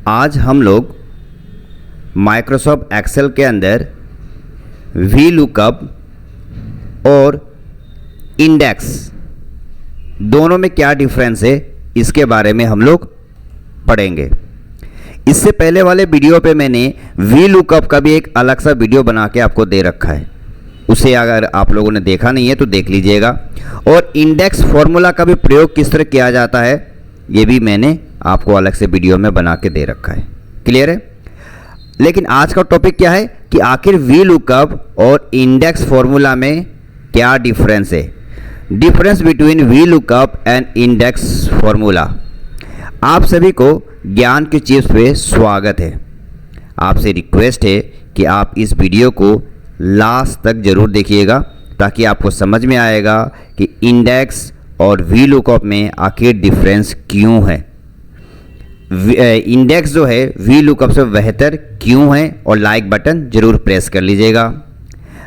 आज हम लोग माइक्रोसॉफ्ट एक्सेल के अंदर वी लुकअप और इंडेक्स दोनों में क्या डिफरेंस है इसके बारे में हम लोग पढ़ेंगे। इससे पहले वाले वीडियो पे मैंने वी लुकअप का भी एक अलग सा वीडियो बना के आपको दे रखा है, उसे अगर आप लोगों ने देखा नहीं है तो देख लीजिएगा। और इंडेक्स फॉर्मूला का भी प्रयोग किस तरह किया जाता है ये भी मैंने आपको अलग से वीडियो में बना के दे रखा है। क्लियर है? लेकिन आज का टॉपिक क्या है कि आखिर वी लुकअप और इंडेक्स फॉर्मूला में क्या डिफरेंस है, difference between V lookup and index formula. आप सभी को ज्ञान के चिप्स पे स्वागत है। आपसे रिक्वेस्ट है कि आप इस वीडियो को लास्ट तक जरूर देखिएगा ताकि आपको समझ में आएगा कि इंडेक्स और वी लुकअप में आखिर डिफरेंस क्यों है, इंडेक्स जो है वी लुकअप से बेहतर क्यों है। और लाइक बटन जरूर प्रेस कर लीजिएगा।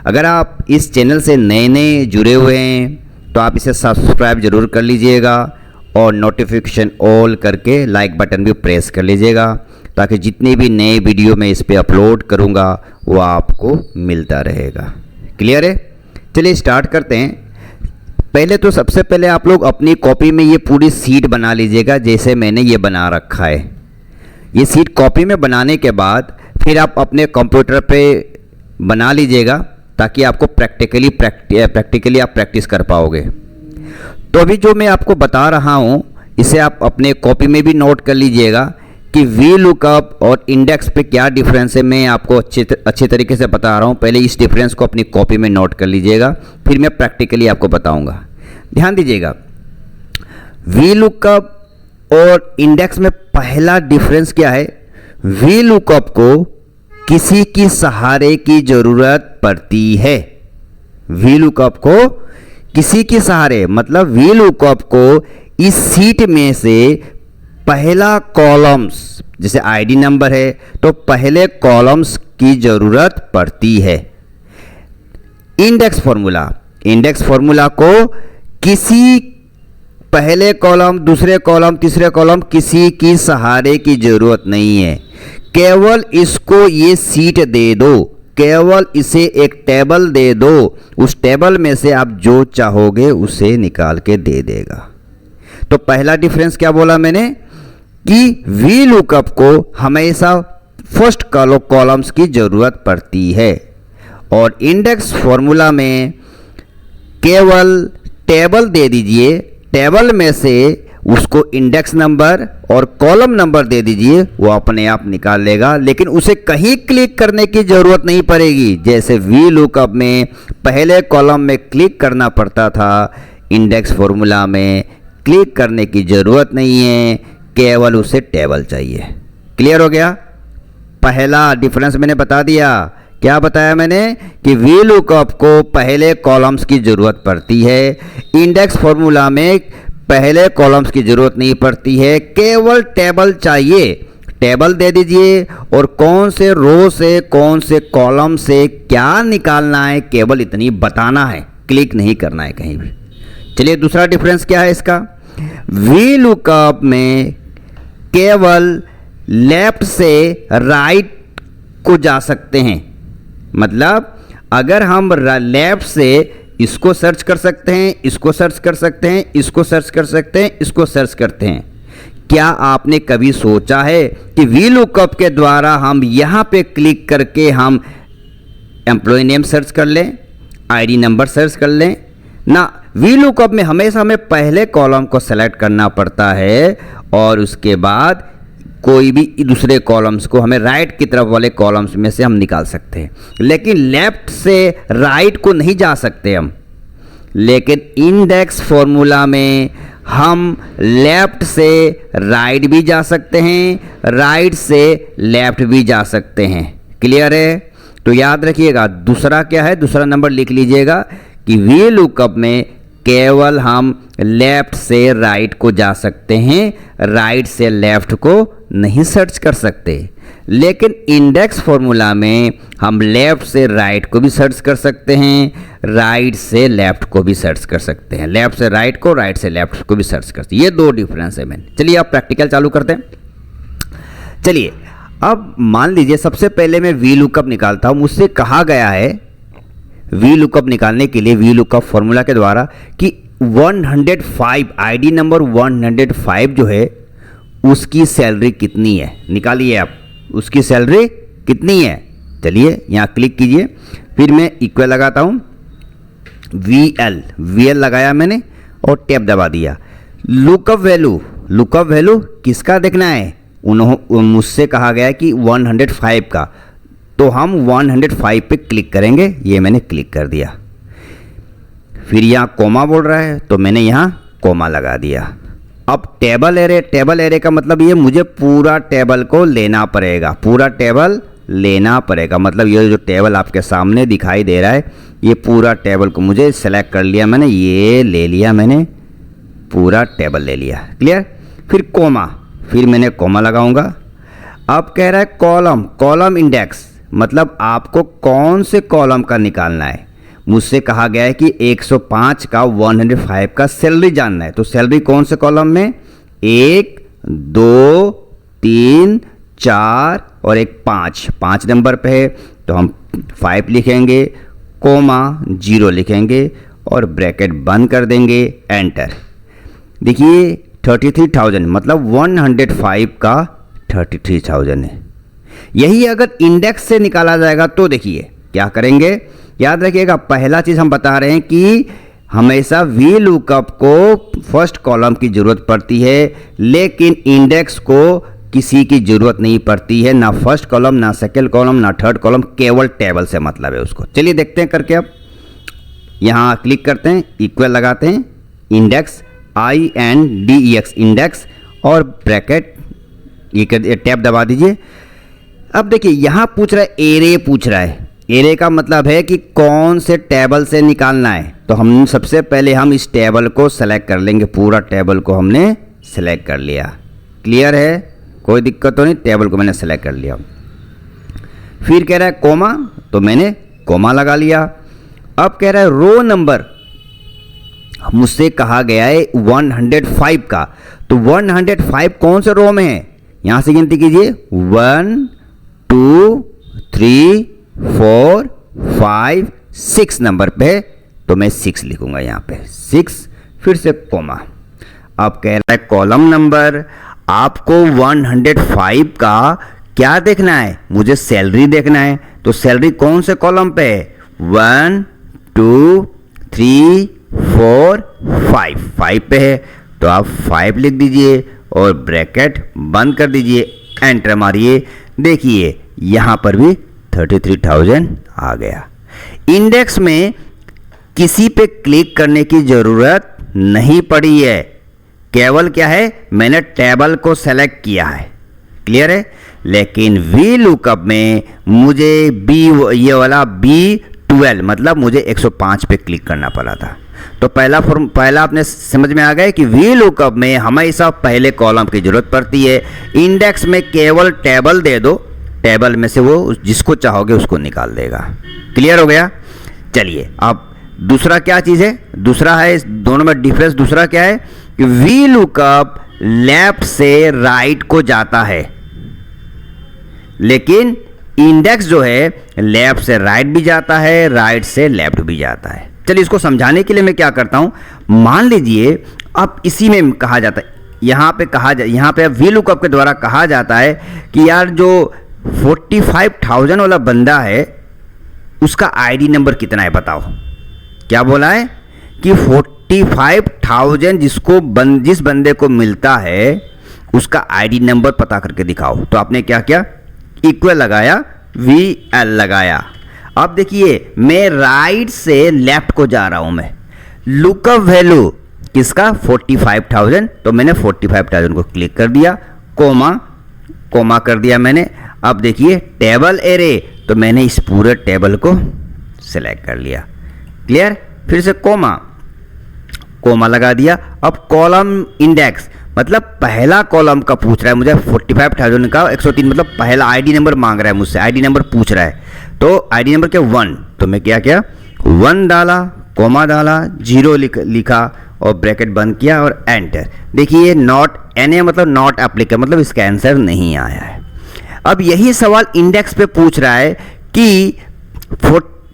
अगर आप इस चैनल से नए नए जुड़े हुए हैं तो आप इसे सब्सक्राइब जरूर कर लीजिएगा और नोटिफिकेशन ऑल करके लाइक बटन भी प्रेस कर लीजिएगा ताकि जितने भी नए वीडियो मैं इस पे अपलोड करूँगा वो आपको मिलता रहेगा। क्लियर है? चलिए स्टार्ट करते हैं। पहले तो सबसे पहले आप लोग अपनी कॉपी में ये पूरी सीट बना लीजिएगा जैसे मैंने ये बना रखा है। ये सीट कॉपी में बनाने के बाद फिर आप अपने कंप्यूटर पे बना लीजिएगा ताकि आपको प्रैक्टिकली आप प्रैक्टिस कर पाओगे। तो अभी जो मैं आपको बता रहा हूँ इसे आप अपने कॉपी में भी नोट कर लीजिएगा कि वी लुकअप और इंडेक्स पे क्या डिफरेंस है। मैं आपको अच्छे तरीके से बता रहा हूँ। पहले इस डिफरेंस को अपनी कॉपी में नोट कर लीजिएगा, फिर मैं प्रैक्टिकली आपको बताऊंगा। ध्यान दीजिएगा, वी लुकअप और इंडेक्स में पहला डिफरेंस क्या है। वी लुकअप को किसी की सहारे की जरूरत पड़ती है। वी लुकअप को किसी के सहारे मतलब वी लुकअप को इस सीट में से पहला कॉलम्स, जैसे आईडी नंबर है तो पहले कॉलम्स की जरूरत पड़ती है। इंडेक्स फॉर्मूला को किसी पहले कॉलम, दूसरे कॉलम, तीसरे कॉलम किसी की सहारे की जरूरत नहीं है। केवल इसको ये सीट दे दो, केवल इसे एक टेबल दे दो, उस टेबल में से आप जो चाहोगे उसे निकाल के दे देगा। तो पहला डिफरेंस क्या बोला मैंने कि वी लुकअप को हमेशा फर्स्ट कॉलम्स की जरूरत पड़ती है और इंडेक्स फॉर्मूला में केवल टेबल दे दीजिए, टेबल में से उसको इंडेक्स नंबर और कॉलम नंबर दे दीजिए, वो अपने आप निकाल लेगा। लेकिन उसे कहीं क्लिक करने की जरूरत नहीं पड़ेगी। जैसे वी लुकअप में पहले कॉलम में क्लिक करना पड़ता था, इंडेक्स फॉर्मूला में क्लिक करने की जरूरत नहीं है, केवल उसे टेबल चाहिए। क्लियर हो गया? पहला डिफरेंस मैंने बता दिया। क्या बताया मैंने कि वी लुकअप को पहले कॉलम्स की जरूरत पड़ती है, इंडेक्स फॉर्मूला में पहले कॉलम्स की जरूरत नहीं पड़ती है, केवल टेबल चाहिए। टेबल दे दीजिए और कौन से रो से कौन से कॉलम से क्या निकालना है केवल इतनी बताना है, क्लिक नहीं करना है कहीं भी। चलिए दूसरा डिफरेंस क्या है इसका। वी लुकअप में केवल लेफ्ट से राइट को जा सकते हैं। मतलब अगर हम लेफ्ट से इसको सर्च कर सकते हैं, इसको सर्च कर सकते हैं, इसको सर्च कर सकते हैं, इसको सर्च करते हैं। क्या आपने कभी सोचा है कि वी लुकअप के द्वारा हम यहाँ पे क्लिक करके हम एम्प्लॉय नेम सर्च कर लें, आईडी नंबर सर्च कर लें ना। वी लुकअप में हमेशा हमें पहले कॉलम को सेलेक्ट करना पड़ता है और उसके बाद कोई भी दूसरे कॉलम्स को हमें राइट की तरफ वाले कॉलम्स में से हम निकाल सकते हैं, लेकिन लेफ्ट से राइट को नहीं जा सकते हम। लेकिन इंडेक्स फॉर्मूला में हम लेफ्ट से राइट भी जा सकते हैं, राइट से लेफ्ट भी जा सकते हैं। क्लियर है? तो याद रखिएगा दूसरा क्या है, दूसरा नंबर लिख लीजिएगा कि वी लुकअप में केवल हम लेफ्ट से राइट को जा सकते हैं, राइट से लेफ्ट को नहीं सर्च कर सकते। लेकिन इंडेक्स फॉर्मूला में हम लेफ्ट से राइट को भी सर्च कर सकते हैं, राइट से लेफ्ट को भी सर्च कर सकते हैं, लेफ्ट से राइट को, राइट से लेफ्ट को भी सर्च कर सकते हैं। ये दो डिफरेंस है। मैंने चलिए आप प्रैक्टिकल चालू करते हैं। चलिए अब मान लीजिए सबसे पहले मैं वी लुकअप निकालता हूँ। मुझसे कहा गया है वी लुकअप निकालने के लिए वी लुकअप फॉर्मूला के द्वारा कि 105 आईडी नंबर 105 जो है उसकी सैलरी कितनी है। निकालिए आप, उसकी सैलरी कितनी है। चलिए यहाँ क्लिक कीजिए, फिर मैं इक्वल लगाता हूँ वी एल लगाया मैंने और टैब दबा दिया। लुकअप वैल्यू किसका देखना है, मुझसे कहा गया है कि 105 का, तो हम 105 पे क्लिक करेंगे। ये मैंने क्लिक कर दिया। फिर यहाँ कोमा बोल रहा है तो मैंने यहाँ कोमा लगा दिया। अब टेबल एरे का मतलब ये मुझे पूरा टेबल को लेना पड़ेगा, पूरा टेबल लेना पड़ेगा। मतलब ये जो टेबल आपके सामने दिखाई दे रहा है ये पूरा टेबल को मुझे सेलेक्ट कर लिया मैंने, ये ले लिया मैंने, पूरा टेबल ले लिया। क्लियर। फिर कोमा, फिर मैंने कोमा लगाऊंगा। अब कह रहा है कॉलम इंडेक्स, मतलब आपको कौन से कॉलम का निकालना है। मुझसे कहा गया है कि 105 का 105 का सैलरी जानना है। तो सैलरी कौन से कॉलम में, 1 2 3 4 और एक 5 नंबर पे है तो हम 5 लिखेंगे, कोमा 0 लिखेंगे और ब्रैकेट बंद कर देंगे, एंटर। देखिए 33,000 मतलब 105 का 33,000 है। यही अगर इंडेक्स से निकाला जाएगा तो देखिए क्या करेंगे। याद रखिएगा पहला चीज़ हम बता रहे हैं कि हमेशा वी लुकअप को फर्स्ट कॉलम की ज़रूरत पड़ती है, लेकिन इंडेक्स को किसी की ज़रूरत नहीं पड़ती है, ना फर्स्ट कॉलम ना सेकेंड कॉलम ना थर्ड कॉलम, केवल टेबल से मतलब है उसको। चलिए देखते हैं करके। अब यहाँ क्लिक करते हैं, इक्वल लगाते हैं, इंडेक्स INDEX इंडेक्स और ब्रैकेट, ये टैब दबा दीजिए। अब देखिए यहाँ पूछ रहा है एरे, पूछ रहा है एरे का मतलब है कि कौन से टेबल से निकालना है। तो हम सबसे पहले हम इस टेबल को सेलेक्ट कर लेंगे, पूरा टेबल को हमने सेलेक्ट कर लिया। क्लियर है, कोई दिक्कत तो नहीं, टेबल को मैंने सेलेक्ट कर लिया। फिर कह रहा है कोमा, तो मैंने कोमा लगा लिया। अब कह रहा है रो नंबर, मुझसे कहा गया है 105 का, तो 105 कौन से रो में है, यहां से गिनती कीजिए 1 2 3 4 5 6 नंबर पे, तो मैं 6 लिखूंगा यहाँ पे 6, फिर से कोमा। अब कह रहा है कॉलम नंबर, आपको 105 का क्या देखना है, मुझे सैलरी देखना है। तो सैलरी कौन से कॉलम पे है, 1 2 3 4 5 पे है, तो आप 5 लिख दीजिए और ब्रैकेट बंद कर दीजिए, एंटर मारिए। देखिए यहाँ पर भी 33,000 आ गया। इंडेक्स में किसी पे क्लिक करने की ज़रूरत नहीं पड़ी है, केवल क्या है, मैंने टेबल को सेलेक्ट किया है। क्लियर है। लेकिन वी लुकअप में मुझे ये वाला B12 मतलब मुझे 105 पे क्लिक करना पड़ा था। तो पहला आपने समझ में आ गया कि वी लुकअप में हमेशा पहले कॉलम की जरूरत पड़ती है। इंडेक्स में केवल टेबल दे दो, टेबल में से वो जिसको चाहोगे उसको निकाल देगा। क्लियर हो गया। चलिए अब दूसरा क्या चीज़ है, दूसरा है इस दोनों में डिफरेंस, दूसरा क्या है कि वी लुकअप लेफ्ट से राइट को जाता है, लेकिन इंडेक्स जो है लेफ्ट से राइट भी जाता है, राइट से लेफ्ट भी जाता है। चलिए इसको समझाने के लिए मैं क्या करता हूं, मान लीजिए अब इसी में कहा जाता है, यहाँ पे वी लुकअप के द्वारा कहा जाता है कि यार जो 45,000 वाला बंदा है उसका आईडी नंबर कितना है बताओ। क्या बोला है कि 45,000 जिस बंदे को मिलता है उसका आईडी नंबर पता करके दिखाओ। तो आपने क्या किया, इक्वल लगाया, VL लगाया। अब देखिए मैं राइट से लेफ्ट को जा रहा हूं, मैं लुकअप वैल्यू किसका 45,000, तो मैंने 45,000 को क्लिक कर दिया, कोमा कर दिया मैंने। अब देखिए टेबल एरे, तो मैंने इस पूरे टेबल को सिलेक्ट कर लिया। क्लियर। फिर से कोमा लगा दिया। अब कॉलम इंडेक्स मतलब पहला कॉलम का पूछ रहा है मुझे 45,000 का 103 मतलब पहला आईडी नंबर मांग रहा है मुझसे, आईडी नंबर पूछ रहा है। तो आईडी नंबर क्या 1, तो मैं क्या 1 डाला, कोमा डाला, 0 लिखा और ब्रैकेट बंद किया और एंटर। देखिए नॉट NA मतलब नॉट एप्लीकेबल, मतलब इसका आंसर नहीं आया है। अब यही सवाल इंडेक्स पे पूछ रहा है कि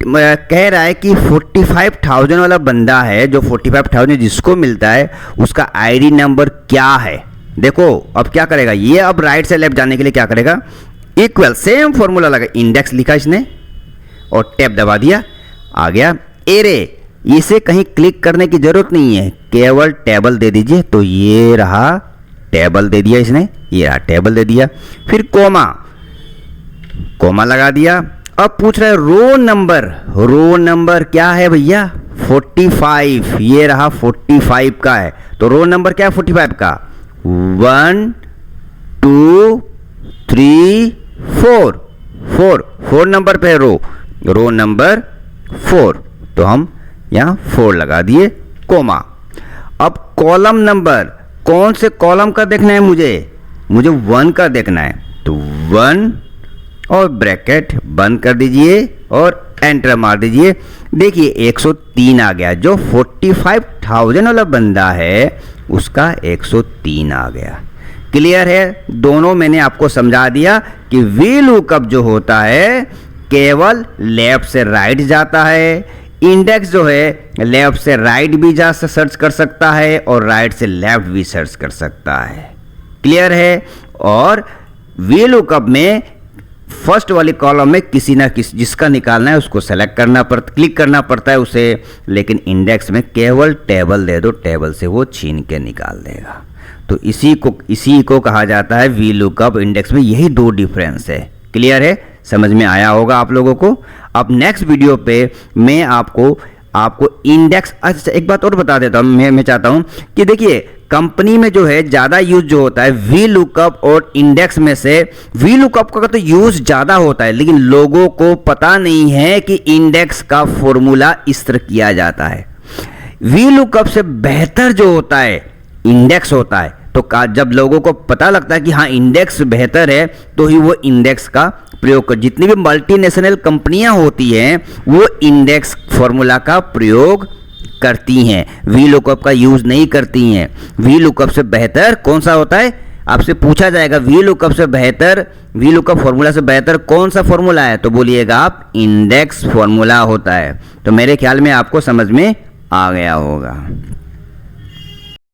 कह रहा है कि 45,000 वाला बंदा है, जो 45,000 जिसको मिलता है उसका आईडी नंबर क्या है। देखो अब क्या करेगा ये, अब राइट से लेफ्ट जाने के लिए क्या करेगा, इक्वल सेम फॉर्मूला लगा, इंडेक्स लिखा इसने और टैब दबा दिया, आ गया एरे। इसे कहीं क्लिक करने की जरूरत नहीं है, केवल टेबल दे दीजिए। तो ये रहा टेबल दे दिया इसने, ये रहा टेबल दे दिया। फिर कोमा, कोमा लगा दिया। अब पूछ रहा है रो नंबर, रो नंबर क्या है भैया 45, ये रहा 45 का है। तो रो नंबर क्या है 45 का, 1 2 3 4, 4 नंबर पे है रो नंबर 4, तो हम यहाँ 4 लगा दिए कोमा। अब कॉलम नंबर, कौन से कॉलम का देखना है मुझे 1 का देखना है, तो 1 और ब्रैकेट बंद कर दीजिए और एंटर मार दीजिए। देखिए 103 आ गया, जो 45,000 वाला बंदा है उसका 103 आ गया। क्लियर है, दोनों मैंने आपको समझा दिया कि वी लुकअप जो होता है केवल लेफ्ट से राइट जाता है, इंडेक्स जो है लेफ्ट से राइट भी जा सर्च कर सकता है और राइट से लेफ्ट भी सर्च कर सकता है। क्लियर है, और वी लुकअप में फर्स्ट वाली कॉलम में किसी ना किसी जिसका निकालना है उसको सेलेक्ट करना पड़ता, क्लिक करना पड़ता है उसे, लेकिन इंडेक्स में केवल टेबल दे दो, टेबल से वो छीन के निकाल देगा। तो इसी को कहा जाता है वी लुकअप। इंडेक्स में यही 2 डिफरेंस है। क्लियर है, समझ में आया होगा आप लोगों को। अब नेक्स्ट वीडियो पे मैं आपको इंडेक्स, अच्छा एक बात और बता देता हूँ, मैं चाहता हूँ कि देखिए कंपनी में जो है ज़्यादा यूज जो होता है वी लुकअप और इंडेक्स में से वी लुकअप का तो यूज ज़्यादा होता है, लेकिन लोगों को पता नहीं है कि इंडेक्स का फॉर्मूला इस तरह किया जाता है। वी लुकअप से बेहतर जो होता है इंडेक्स होता है। तो जब लोगों को पता लगता है कि हाँ इंडेक्स बेहतर है तो ही वो इंडेक्स का प्रयोग कर, जितनी भी मल्टीनेशनल कंपनियां होती हैं वो इंडेक्स फॉर्मूला का प्रयोग करती हैं, वी लुकअप का यूज नहीं करती हैं। वी लुकअप से बेहतर कौन सा होता है, आपसे पूछा जाएगा वी लुकअप से बेहतर, वी लुकअप फॉर्मूला से बेहतर कौन सा फॉर्मूला है, तो बोलिएगा आप इंडेक्स फॉर्मूला होता है। तो मेरे ख्याल में आपको समझ में आ गया होगा।